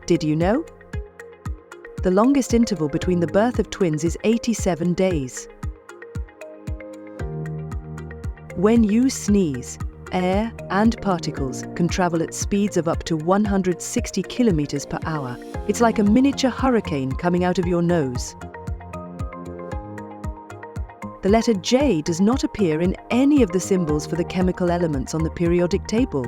Did you know? The longest interval between the birth of twins is 87 days. When you sneeze, air and particles can travel at speeds of up to 160 kilometers per hour. It's like a miniature hurricane coming out of your nose. The letter J does not appear in any of the symbols for the chemical elements on the periodic table.